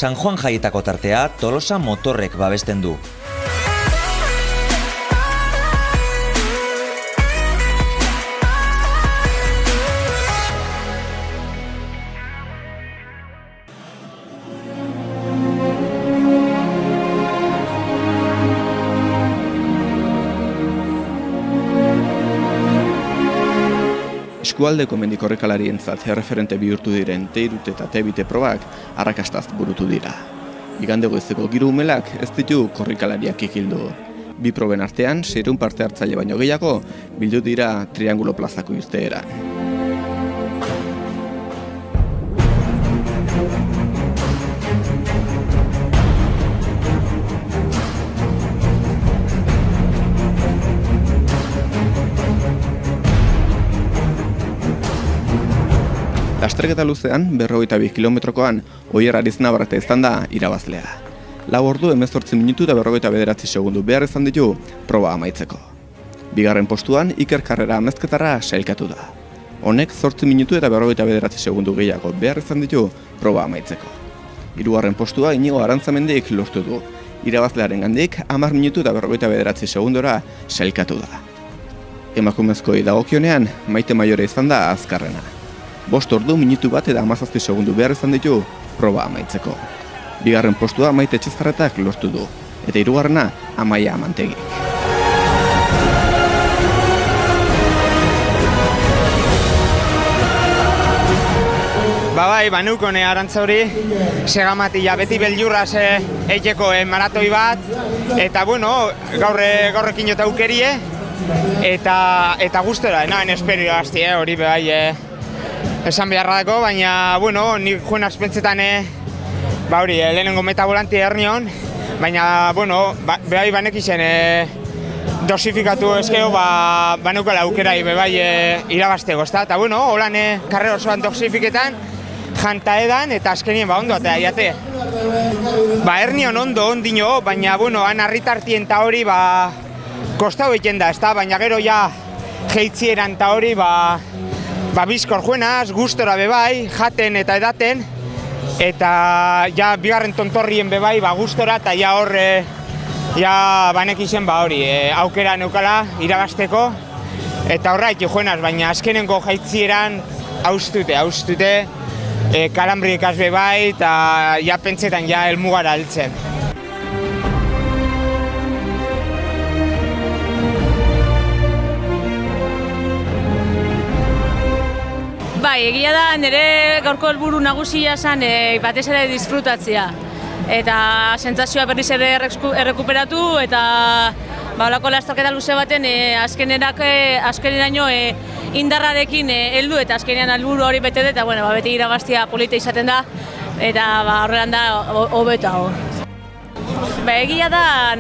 San Juan jaietako tartea Tolosa Motorrek babesten du. Eskualdeko mendikorrekalarientzat erreferente bihurtu diren T3 eta T2 probak arrakastaz burutu dira. Igande goizeko giro umelak ez ditu korrikalariak ikildu. Bi proben artean, 600 parte hartzaile baino gehiago bildu dira Triangulo plazako irteeran. Lasterketa luzean, 42 kilometrokoan, Oier Ariznabarrete izan da irabazlea. 4 ordu 18 minutu eta 49 segundu behar izan ditu proba amaitzeko. Bigarren postuan, Iker Karrera Amezketarra sailkatu da. Honek 8 minutu eta 49 segundu gehiago behar izan ditu proba amaitzeko. Hirugarren postua Inigo Arantzamendik lortu du. Irabazlearen gandik 10 minutu eta 49 segundora sailkatu da. Emakumezkoi dagokionean, Maite Maiore izan da azkarrena. 5 ordu minutu bat eta 17 segundu behar izan ditu proba amaitzeko. Bigarren postua Maite Etxezarretak lortu du, eta hirugarrena Amaia Amantegi. Bai, banukone Arantzauri, segamatila beti beldurraz eiteko maratoi bat, eta gaurrekin jota aukerie, eta gustora, nahen esperio gazti, hori bai, esan beharra dako, baina, nik joen azpentzetan, lehenengo metabolanti hernion, baina, behai banek izen dosifikatu ezkeo, banukala aukerai behai irabazteko, eta, holan karrera osoan dosifiketan, janta edan, eta azkenien ondo, eta jate. Hernion ondino, baina, han arritartien eta hori, kostau egiten da, baina gero ja jeitzieran eta hori, bizkor juenaz, gustora bebai, jaten eta edaten, eta ja bigarren tontorrien bebai, gustora, eta ja horre, banek izen hori, aukera neukala irabazteko, eta horraik juenaz, baina azkenengo jaitzieran haustute, kalambriekaz bebai, eta ja pentsetan ja helmugara altzen. Egia da, nire gaurko helburu nagusia zen batez ere disfrutatzea. Eta sentsazioa berriz ere errekuperatu eta holako lasterketa luze baten azkeneraino indarrarekin heldu eta azkenean helburu hori bete dut, eta beti irabaztea polita izaten da eta horrean da hobetago. Egia da,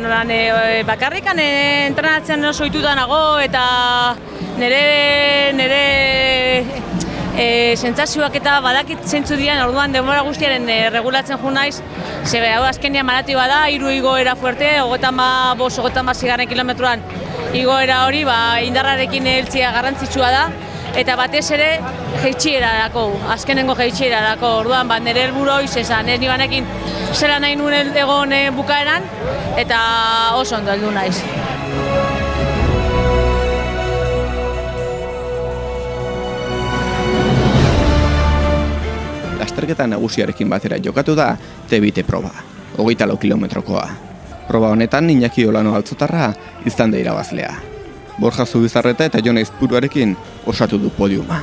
bakarrikan entrenatzen oso ohituta nago eta nire sentsazioak eta badakit zeintzu dian, orduan denbora guztiaren regulatzen jo naiz, hau azkenean maratoi da, 3 igoera fuerte, 35-36 kilometroan igoera hori indarrarekin heltzea garrantzitsua da, eta batez ere jeitxierarako, azkenengo jeitxierarako, orduan nire helburu hoiz esan, ni banekin zela nahi nuen egon bukaeran, eta oso ondo heldu naiz. Lasterketa nagusiarekin batera jokatu da T2 proba, 24 kilometrokoa. Proba honetan Iñaki Olano Altzotarra izan da irabazlea. Borja Zubizarreta eta Jon Aizpuruarekin osatu du podiuma.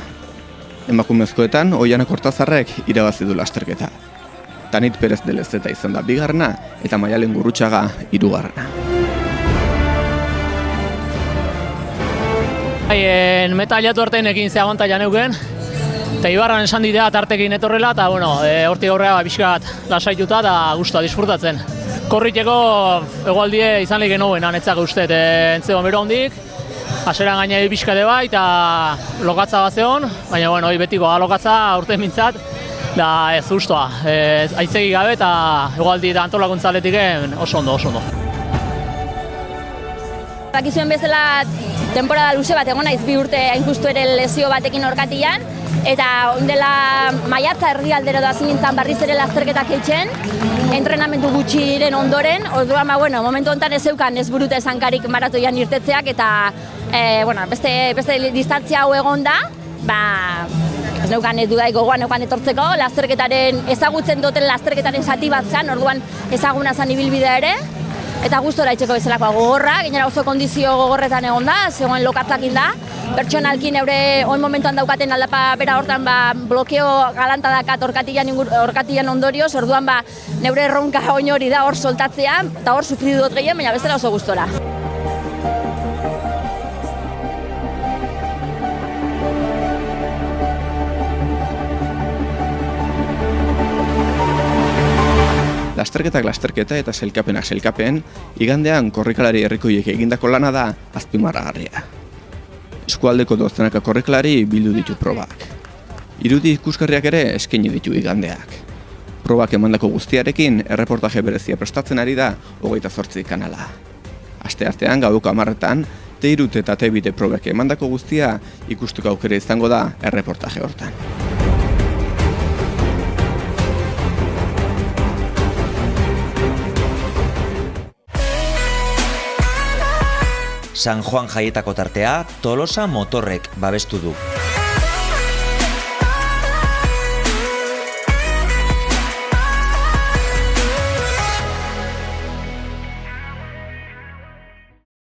Emakumezkoetan Oiana Kortazarrek irabazi du lasterketa. Tanit Perez de Lezeta izan da bigarrena eta Maialen Gurrutxaga hirugarrena. Meta aliatu artean ekin ze abantaila neuken, eta Ibarran esan didea tartekin etorrela, eta hortik aurrera pixkat lasaituta eta guztua disfrutatzen. Korriteko egualdie izan lehik genuen, anetzak usteet entzego bero hondik, aseran gaina pixkade bai, eta lokatza bat zeon, baina hori betiko lokatza aurten mintzat, da ez guztua, aitzegi gabe eta egualdi eta antolakuntza aletik oso ondo. Dakizuen bezala, temporada luze bat egon naiz 2 urte hain justu ere lesio batekin orkatian, eta ondela maiatza erdialdero da zinintzen berriz ere lasterketak eitzen, entrenamendu gutxiren ondoren, orduan momentu honetan ez zeukan ez buruta esankarik maratoian irtetzeak, eta beste distantzia hau egon da, ez neukan dudaik gogoan neukan etortzeko, lasterketaren ezagutzen duten lasterketaren zati bat zan, orduan ezaguna zan ibilbidea ere, eta gustora itxeko bezalakoa gogorra, gainera oso kondizio gogorretan egon da, zegoen lokatzakin da, pertsonalkin eure oin momentuan daukaten aldapa bera hortan blokeo galanta dakat orkatian ondorioz, orduan neure erronka oin hori da hor soltatzea, eta hor sufridu dut gehien, baina bestela oso gustora. Lasterketak lasterketa eta sailkapenak sailkapen, igandean korrikalari herrikoiek egindako lana da azpimarragarria. Eskualdeko dozenaka korrikalari bildu ditu probak. Irudi ikusgarriak ere eskaini ditu igandeak. Probak emandako guztiarekin erreportaje berezia prestatzen ari da 28 kanala. Asteartean gaueko 10etan, T3 eta T2 probak emandako guztia ikusteko aukera izango da erreportaje hortan. San Juan jaietako tartea Tolosa Motorrek babestu du.